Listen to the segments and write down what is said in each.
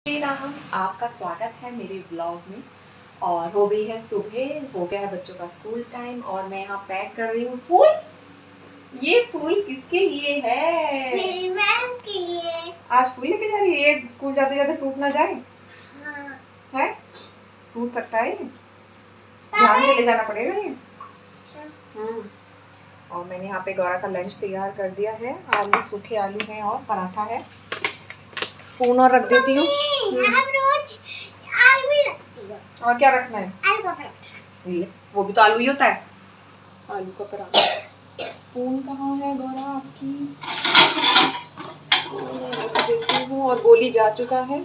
श्री राम, आपका स्वागत है मेरे ब्लॉग में। और हो गई है सुबह, हो गया है बच्चों का स्कूल टाइम और मैं यहाँ पैक कर रही हूँ फूल। ये फूल किसके लिए है? मेरी मैम के लिए। आज फूल लेके जा रही है? ये स्कूल जाते जाते टूट ना जाए? हाँ। है? टूट सकता है ये, ध्यान से ले जाना पड़ेगा ये। और मैंने यहाँ पे गौरा का लंच तैयार कर दिया है। आलू, सूखे आलू हैं और पराठा है। स्पून और रख देती हूँ। आप रोज आलू ही रखती हो। और क्या रखना है? आलू का पराठा। वो भी तो आलू ही होता है। आलू का पराठा। स्पून कहाँ है गौरा आपकी? स्पून रख देती हूँ। और गोली जा चुका है।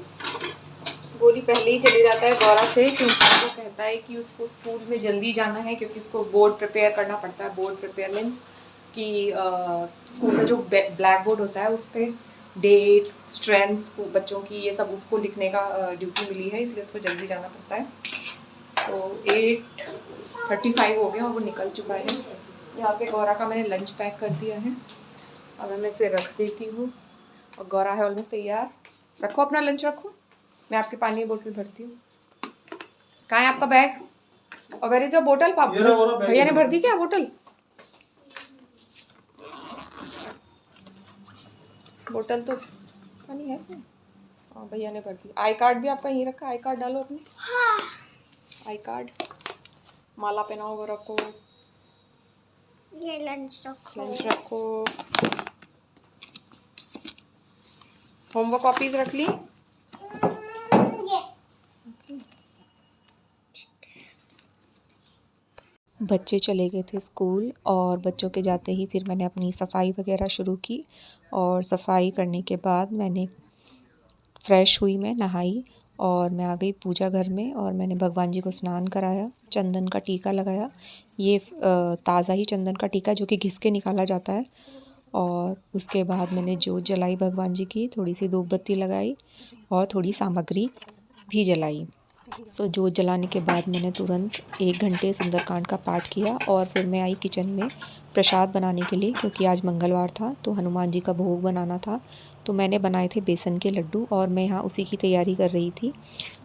गोली पहले ही चले जाता है गौरा से, क्योंकि वो कहता है कि उसको स्कूल में जल्दी जाना है, क्योंकि उसको बोर्ड प्रिपेयर करना पड़ता है। बोर्ड प्रिपेयर मीन्स कि स्कूल में जो ब्लैक बोर्ड होता है उस पर डेट, स्ट्रेंथ्स को बच्चों की ये सब उसको लिखने का ड्यूटी मिली है, इसलिए उसको जल्दी जाना पड़ता है। तो 8:35 हो गया और वो निकल चुका है। यहाँ पे गौरा का मैंने लंच पैक कर दिया है। अब मैं इसे रख देती हूँ और गौरा है ऑलमोस्ट तैयार। रखो अपना लंच, रखो, मैं आपकी पानी की बोतल भरती हूँ। कहाँ है आपका बैग? और वेयर इज योर बोतल? पापा भैया ने भर दी क्या बोतल? बोतल तो नहीं है सर। हाँ भैया ने भर दी। आई कार्ड भी आपका यहीं रखा, आई कार्ड डालो अपनी। हाँ। आई कार्ड, माला पहनाओ वो रखो। ये लंच रखो। लंच रखो। होमवर्क कॉपीज रख ली? बच्चे चले गए थे स्कूल और बच्चों के जाते ही फिर मैंने अपनी सफाई वगैरह शुरू की। और सफाई करने के बाद मैंने फ्रेश हुई, मैं नहाई और मैं आ गई पूजा घर में और मैंने भगवान जी को स्नान कराया, चंदन का टीका लगाया। ये ताज़ा ही चंदन का टीका जो कि घिस के निकाला जाता है। और उसके बाद मैंने जोत जलाई भगवान जी की, थोड़ी सी धूप बत्ती लगाई और थोड़ी सामग्री भी जलाई। सो जोत जलाने के बाद मैंने तुरंत 1 घंटे सुंदरकांड का पाठ किया और फिर मैं आई किचन में प्रसाद बनाने के लिए, क्योंकि आज मंगलवार था तो हनुमान जी का भोग बनाना था। तो मैंने बनाए थे बेसन के लड्डू और मैं यहाँ उसी की तैयारी कर रही थी।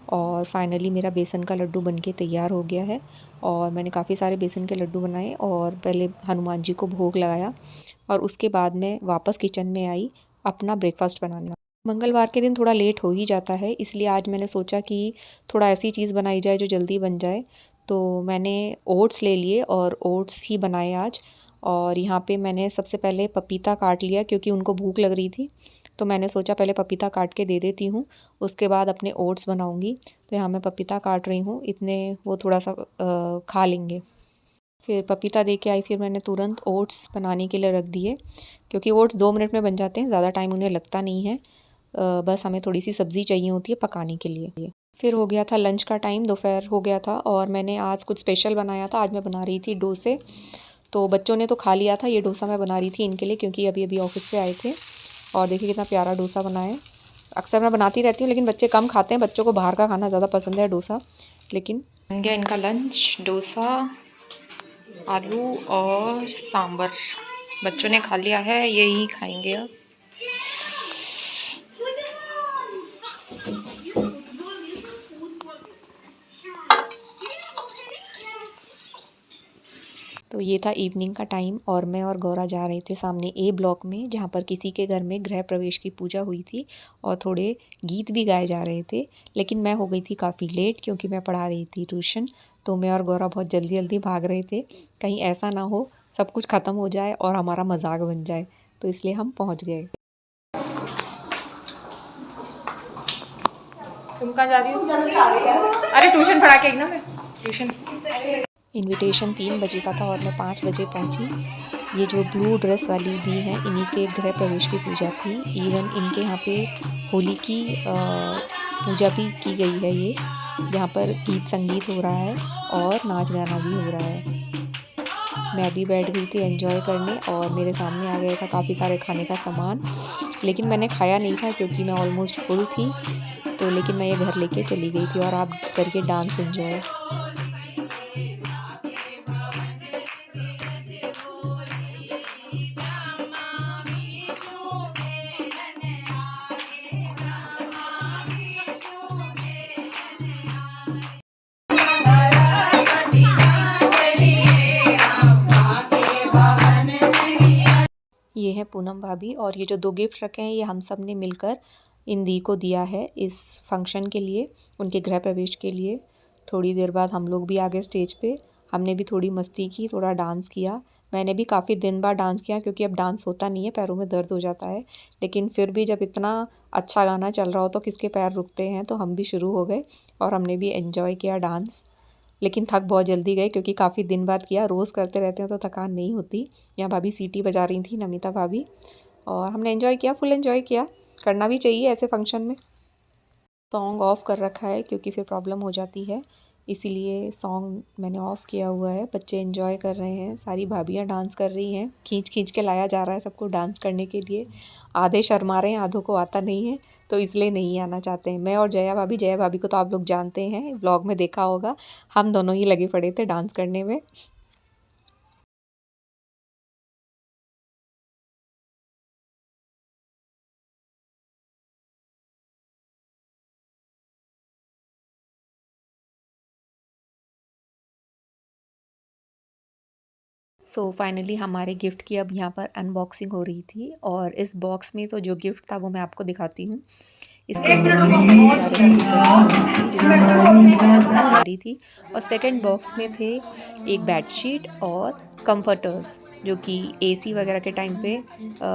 और फाइनली मेरा बेसन का लड्डू बनके तैयार हो गया है। और मैंने काफ़ी सारे बेसन के लड्डू बनाए और पहले हनुमान जी को भोग लगाया और उसके बाद मैं वापस किचन में आई अपना ब्रेकफास्ट बनाने। मंगलवार के दिन थोड़ा लेट हो ही जाता है, इसलिए आज मैंने सोचा कि थोड़ा ऐसी चीज़ बनाई जाए जो जल्दी बन जाए। तो मैंने ओट्स ले लिए और ओट्स ही बनाए आज। और यहाँ पे मैंने सबसे पहले पपीता काट लिया, क्योंकि उनको भूख लग रही थी। तो मैंने सोचा पहले पपीता काट के दे देती हूँ, उसके बाद अपने ओट्स बनाऊँगी। तो यहाँ मैं पपीता काट रही हूँ, इतने वो थोड़ा सा खा लेंगे। फिर पपीता दे के आई, फिर मैंने तुरंत ओट्स बनाने के लिए रख दिए, क्योंकि ओट्स 2 मिनट में बन जाते हैं, ज़्यादा टाइम उन्हें लगता नहीं है। बस हमें थोड़ी सी सब्ज़ी चाहिए होती है पकाने के लिए। फिर हो गया था लंच का टाइम, दोपहर हो गया था और मैंने आज कुछ स्पेशल बनाया था। आज मैं बना रही थी डोसे। तो बच्चों ने तो खा लिया था, ये डोसा मैं बना रही थी इनके लिए, क्योंकि अभी अभी ऑफिस से आए थे। और देखिए कितना प्यारा डोसा बना है। अक्सर मैं बनाती रहती हूँ लेकिन बच्चे कम खाते हैं, बच्चों को बाहर का खाना ज़्यादा पसंद है डोसा। लेकिन बन गया इनका लंच, डोसा, आलू और सांभर। बच्चों ने खा लिया है, यही खाएंगे अब। तो ये था इवनिंग का टाइम और मैं और गौरा जा रहे थे सामने ए ब्लॉक में, जहाँ पर किसी के घर में गृह प्रवेश की पूजा हुई थी और थोड़े गीत भी गाए जा रहे थे। लेकिन मैं हो गई थी काफ़ी लेट, क्योंकि मैं पढ़ा रही थी ट्यूशन। तो मैं और गौरा बहुत जल्दी जल्दी भाग रहे थे, कहीं ऐसा ना हो सब कुछ ख़त्म हो जाए और हमारा मजाक बन जाए। तो इसलिए हम पहुँच गए। तुम कहाँ जा रही हो? अरे ट्यूशन पढ़ा के आई ना मैं, ट्यूशन। इनविटेशन 3 बजे का था और मैं 5 बजे पहुंची। ये जो ब्लू ड्रेस वाली दी है, इन्हीं के गृह प्रवेश की पूजा थी। इवन इनके यहाँ पे होली की पूजा भी की गई है, ये जहाँ पर गीत संगीत हो रहा है और नाच गाना भी हो रहा है। मैं भी बैठ गई थी एंजॉय करने और मेरे सामने आ गया था काफ़ी सारे खाने का सामान, लेकिन मैंने खाया नहीं था क्योंकि मैं ऑलमोस्ट फुल थी। तो लेकिन मैं ये घर लेके चली गई थी और आप करके डांस एंजॉय। पूनम भाभी, और ये जो 2 गिफ्ट रखे हैं ये हम सब ने मिलकर इंदी को दिया है इस फंक्शन के लिए, उनके गृह प्रवेश के लिए। थोड़ी देर बाद हम लोग भी आ गए स्टेज पे, हमने भी थोड़ी मस्ती की, थोड़ा डांस किया। मैंने भी काफ़ी दिन बाद डांस किया क्योंकि अब डांस होता नहीं है, पैरों में दर्द हो जाता है, लेकिन फिर भी जब इतना अच्छा गाना चल रहा हो तो किसके पैर रुकते हैं, तो हम भी शुरू हो गए और हमने भी एंजॉय किया डांस। लेकिन थक बहुत जल्दी गए क्योंकि काफ़ी दिन बाद किया, रोज़ करते रहते हैं तो थकान नहीं होती। यहाँ भाभी सीटी बजा रही थी, नमिता भाभी, और हमने एंजॉय किया, फुल एंजॉय किया। करना भी चाहिए ऐसे फंक्शन में। सॉन्ग ऑफ़ कर रखा है क्योंकि फिर प्रॉब्लम हो जाती है, इसीलिए सॉन्ग मैंने ऑफ़ किया हुआ है। बच्चे एंजॉय कर रहे हैं, सारी भाभियाँ डांस कर रही हैं, खींच खींच के लाया जा रहा है सबको डांस करने के लिए। आधे शर्मा रहे हैं, आधों को आता नहीं है, तो इसलिए नहीं आना चाहते हैं। मैं और जया भाभी को तो आप लोग जानते हैं, व्लॉग में देखा होगा, हम दोनों ही लगे पड़े थे डांस करने में। सो फाइनली हमारे गिफ्ट की अब यहाँ पर अनबॉक्सिंग हो रही थी, और इस बॉक्स में तो जो गिफ्ट था वो मैं आपको दिखाती हूँ। इसके अंदर गिफ्ट थे प्यारे से कुत्ते जो बहुत प्यारी थी, और सेकंड बॉक्स में थे एक बेडशीट और कंफर्टर्स जो कि एसी वगैरह के टाइम पे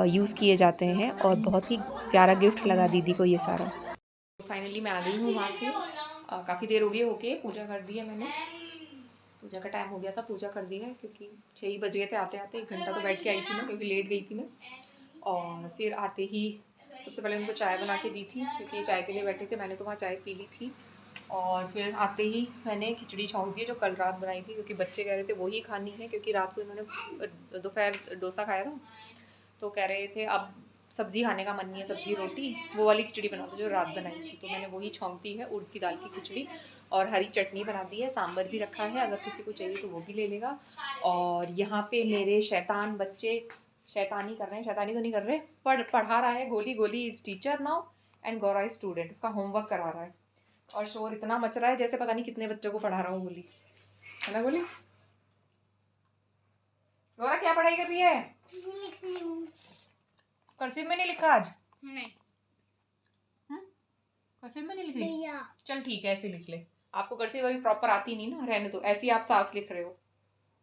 यूज़ किए जाते हैं, और बहुत ही प्यारा गिफ्ट लगा दीदी को ये सारा। फाइनली मैं आ गई हूँ वहाँ से, काफ़ी देर हो गई होके पूजा कर दी है मैंने, पूजा का टाइम हो गया था, पूजा कर दी है क्योंकि 6 ही बज गए थे आते आते। 1 घंटा तो बैठ के आई थी मैं क्योंकि लेट गई थी मैं। और फिर आते ही सबसे पहले उनको चाय बना के दी थी क्योंकि चाय के लिए बैठे थे, मैंने तो वहाँ चाय पी ली थी। और फिर आते ही मैंने खिचड़ी छौंक दी जो कल रात बनाई थी, क्योंकि बच्चे कह रहे थे वही खानी है, क्योंकि रात को इन्होंने दोपहर डोसा खाया था, तो कह रहे थे अब सब्ज़ी खाने का मन नहीं है, सब्ज़ी रोटी, वो वाली खिचड़ी बना दो जो रात बनाई थी। तो मैंने वही छौंक दी है, उड़द की दाल की खिचड़ी, और हरी चटनी बना दी है, सांभर भी रखा है, अगर किसी को चाहिए तो वो भी ले लेगा। और यहाँ पे मेरे शैतान बच्चे शैतानी कर रहे हैं, शैतानी तो नहीं कर रहे, पढ़ा रहा है। गोली गोली is teacher now and Gaura is student, उसका होमवर्क करा रहा है, और शोर इतना मच रहा है जैसे पता नहीं कितने बच्चों को पढ़ा रहा हूँ। गोली है ना, गोली। गौरा क्या पढ़ाई कर रही है? कर्सिव में नहीं लिखा आज? नहीं। कर्सिव में नहीं लिख रही? चल ठीक है, ऐसे लिख ले। आपको कर्सिव अभी प्रॉपर आती नहीं ना, रहने दो, ऐसे ही आप साफ लिख रहे हो,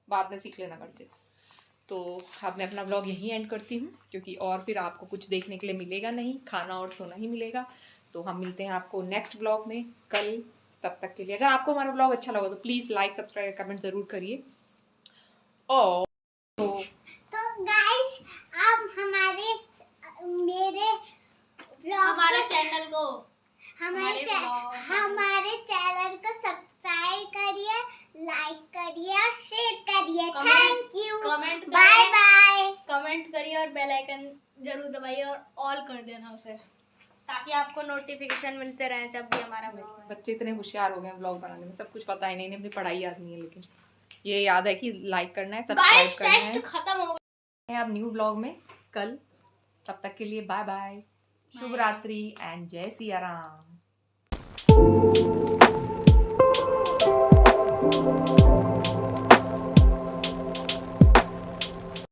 बाद में सीख लेना कर्सिव। तो अब मैं अपना व्लॉग यहीं एंड करती हूँ, क्योंकि और फिर आपको कुछ देखने के लिए मिलेगा नहीं, खाना और सोना ही मिलेगा। तो हम मिलते हैं आपको नेक्स्ट व्लॉग में कल। तब तक के लिए अगर आपको हमारा व्लॉग अच्छा लगा तो प्लीज़ लाइक सब्सक्राइब कमेंट ज़रूर करिए। और तो गाइस आप मेरे हमारे चैनल को हमारे चैनल को सब्सक्राइब करिए, लाइक करिए और शेयर करिए। Thank you, bye bye. Comment करिए और बेल आइकन जरूर दबाइए और ऑल कर देना उसे, ताकि आपको नोटिफिकेशन मिलते रहे जब भी हमारा बच्चे इतने होशियार हो गए हैं व्लॉग बनाने में, सब कुछ पता है, नहीं अपनी पढ़ाई याद नहीं है, लेकिन ये याद है कि लाइक करना है, सब्सक्राइब करना है। टेस्ट खत्म हो गया अब न्यू व्लॉग में कल, तब तक के लिए बाय बाय, शुभ रात्रि एंड जय सिया राम।